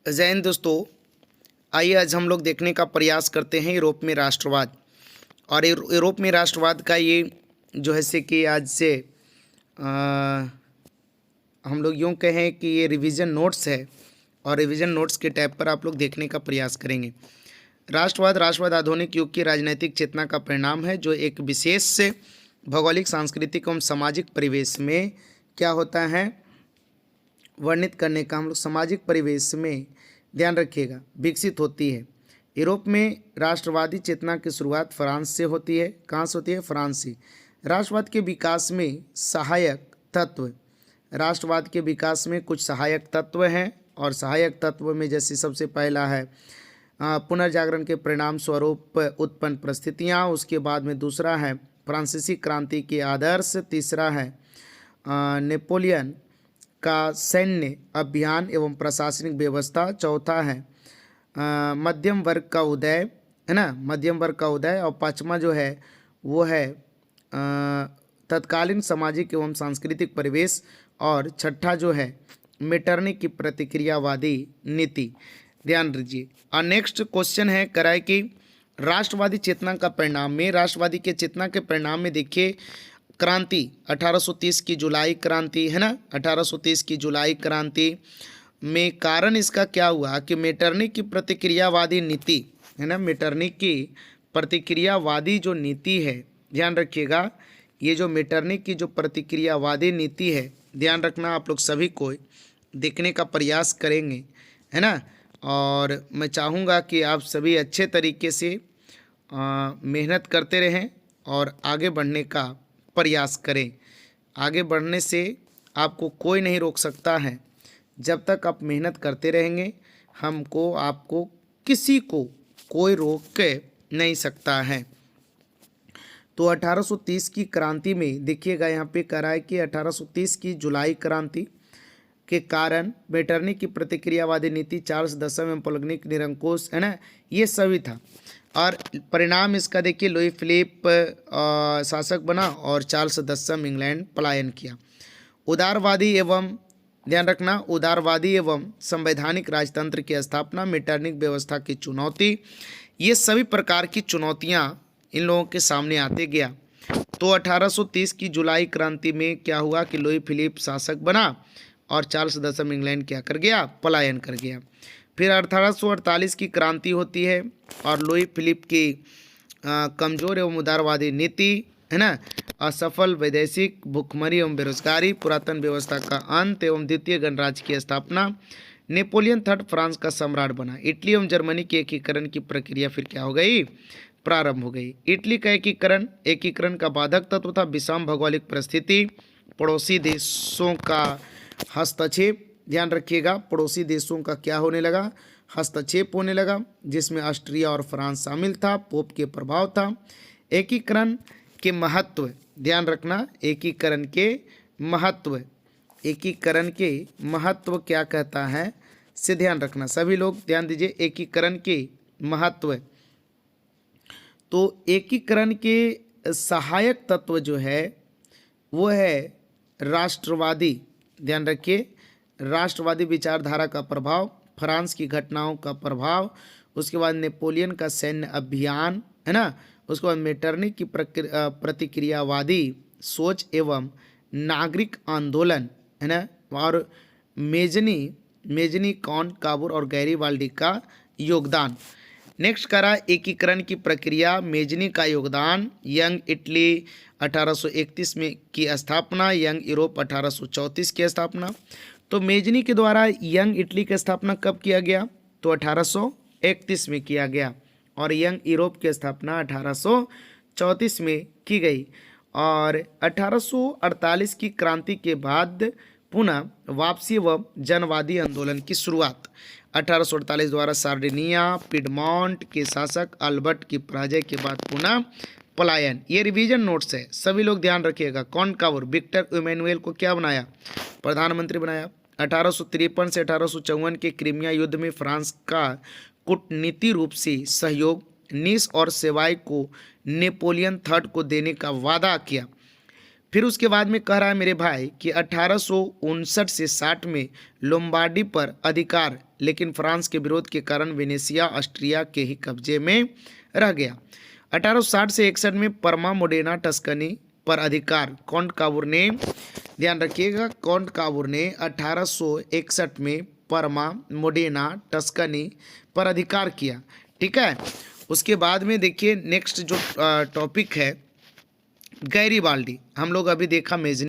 जय हिंद दोस्तों। आइए आज हम लोग देखने का प्रयास करते हैं यूरोप में राष्ट्रवाद। और यूरोप में राष्ट्रवाद का ये जो है से कि आज से हम लोग यूँ कहें कि ये रिवीजन नोट्स है और रिवीजन नोट्स के टैब पर आप लोग देखने का प्रयास करेंगे। राष्ट्रवाद आधुनिक युग की राजनीतिक चेतना का परिणाम है जो एक विशेष से भौगोलिक, सांस्कृतिक एवं सामाजिक परिवेश में क्या होता है वर्णित करने का हम लोग सामाजिक परिवेश में ध्यान रखिएगा विकसित होती है। यूरोप में राष्ट्रवादी चेतना की शुरुआत फ्रांस से होती है। कहाँ से होती है? फ्रांस से। राष्ट्रवाद के विकास में सहायक तत्व, राष्ट्रवाद के विकास में कुछ सहायक तत्व हैं और सहायक तत्व में जैसे सबसे पहला है पुनर्जागरण के परिणाम स्वरूप उत्पन्न परिस्थितियाँ, उसके बाद में दूसरा है फ्रांसीसी क्रांति के आदर्श, तीसरा है नेपोलियन का सैन्य अभियान एवं प्रशासनिक व्यवस्था, चौथा है मध्यम वर्ग का उदय, है ना, मध्यम वर्ग का उदय, और पांचवा जो है वो है तत्कालीन सामाजिक एवं सांस्कृतिक परिवेश, और छठा जो है मेटरनी की प्रतिक्रियावादी नीति। ध्यान दीजिए। और नेक्स्ट क्वेश्चन है कराए कि राष्ट्रवादी चेतना का परिणाम में, राष्ट्रवादी के चेतना के परिणाम में देखिए क्रांति 1830 की जुलाई क्रांति, है ना, 1830 की जुलाई क्रांति में कारण इसका क्या हुआ कि मेटरनी की प्रतिक्रियावादी नीति, है ना, मेटरनी की प्रतिक्रियावादी जो नीति है, ध्यान रखिएगा, ये जो मेटरनी की जो प्रतिक्रियावादी नीति है, ध्यान रखना, आप लोग सभी को देखने का प्रयास करेंगे, है ना। और मैं चाहूँगा कि आप सभी अच्छे तरीके से मेहनत करते रहें और आगे बढ़ने का प्रयास करें। आगे बढ़ने से आपको कोई नहीं रोक सकता है। जब तक आप मेहनत करते रहेंगे हमको, आपको, किसी को कोई रोक के नहीं सकता है। तो 1830 की क्रांति में देखिएगा यहाँ पे कह रहा है कि 1830 की जुलाई क्रांति के कारण मेटरनी की प्रतिक्रियावादी नीति, चार्ल्स दसम एवं पोलग्निक निरंकुश, है ना, ये सभी था। और परिणाम इसका देखिए लुई फिलिप शासक बना और चार्ल्स दसम इंग्लैंड पलायन किया। उदारवादी एवं, ध्यान रखना, उदारवादी एवं संवैधानिक राजतंत्र की स्थापना, मेटरनिक व्यवस्था की चुनौती, ये सभी प्रकार की चुनौतियां इन लोगों के सामने आते गया। तो 1830 की जुलाई क्रांति में क्या हुआ कि लुई फिलिप शासक बना और चार्ल्स दसम इंग्लैंड क्या कर गया? पलायन कर गया। फिर 1848 की क्रांति होती है और लुई फिलिप की कमजोर एवं उदारवादी नीति, है ना, असफल वैदेशिक भुखमरी एवं बेरोजगारी, पुरातन व्यवस्था का अंत एवं द्वितीय गणराज्य की स्थापना, नेपोलियन थर्ड फ्रांस का सम्राट बना। इटली एवं जर्मनी के एकीकरण की प्रक्रिया फिर क्या हो गई? प्रारंभ हो गई। इटली का एकीकरण का बाधक तत्व था विषम भौगोलिक परिस्थिति, पड़ोसी देशों का हस्तक्षेप, ध्यान रखिएगा, पड़ोसी देशों का क्या होने लगा? हस्तक्षेप होने लगा, जिसमें ऑस्ट्रिया और फ्रांस शामिल था। पोप के प्रभाव था। एकीकरण के महत्व, ध्यान रखना, एकीकरण के महत्व, एकीकरण के महत्व क्या कहता है से ध्यान रखना, सभी लोग ध्यान दीजिए। एकीकरण के महत्व, तो एकीकरण के सहायक तत्व जो है वो है राष्ट्रवादी, ध्यान रखिए, राष्ट्रवादी विचारधारा का प्रभाव, फ्रांस की घटनाओं का प्रभाव, उसके बाद नेपोलियन का सैन्य अभियान, है ना, उसके बाद मेटरनी की प्रतिक्रियावादी सोच एवं नागरिक आंदोलन, है ना, और मेजनी कॉनकाबुर और गैरीवाल्डी का योगदान। नेक्स्ट करा एकीकरण की प्रक्रिया, मेजनी का योगदान, यंग इटली 1831 में की स्थापना, यंग यूरोप 1834 की स्थापना। तो मेजनी के द्वारा यंग इटली की स्थापना कब किया गया? तो 1831 में किया गया, और यंग यूरोप की स्थापना 1834 में की गई। और 1848 की क्रांति के बाद पुनः वापसी व जनवादी आंदोलन की शुरुआत। 1848 द्वारा सार्डिनिया पिडमॉन्ट के शासक अल्बर्ट की पराजय के बाद पुनः पलायन। ये रिवीजन नोट्स है, सभी लोग ध्यान रखिएगा। कॉनकाबुर विक्टर इमैनुएल को क्या बनाया? प्रधानमंत्री बनाया। 1853 से 1854 के क्रीमिया युद्ध में फ्रांस का कूटनीति रूप से सहयोग, नीस और सेवाई को नेपोलियन थर्ड को देने का वादा किया। फिर उसके बाद में कह रहा है मेरे भाई कि 1859 से 60 में लोम्बार्डी पर अधिकार, लेकिन फ्रांस के विरोध के कारण वेनेशिया ऑस्ट्रिया के ही कब्जे में रह गया। 1860 से 61 में परमा मोडेना टस्कनी पर अधिकार कॉन्ट काबूर ने, ध्यान रखिएगा, कॉन्ट काबूर ने 1861 में परमा मोडेना टस्कनी पर अधिकार किया। ठीक है, उसके बाद में देखिए नेक्स्ट जो टॉपिक है गैरीबाल्डी, हम लोग अभी देखा मेजनी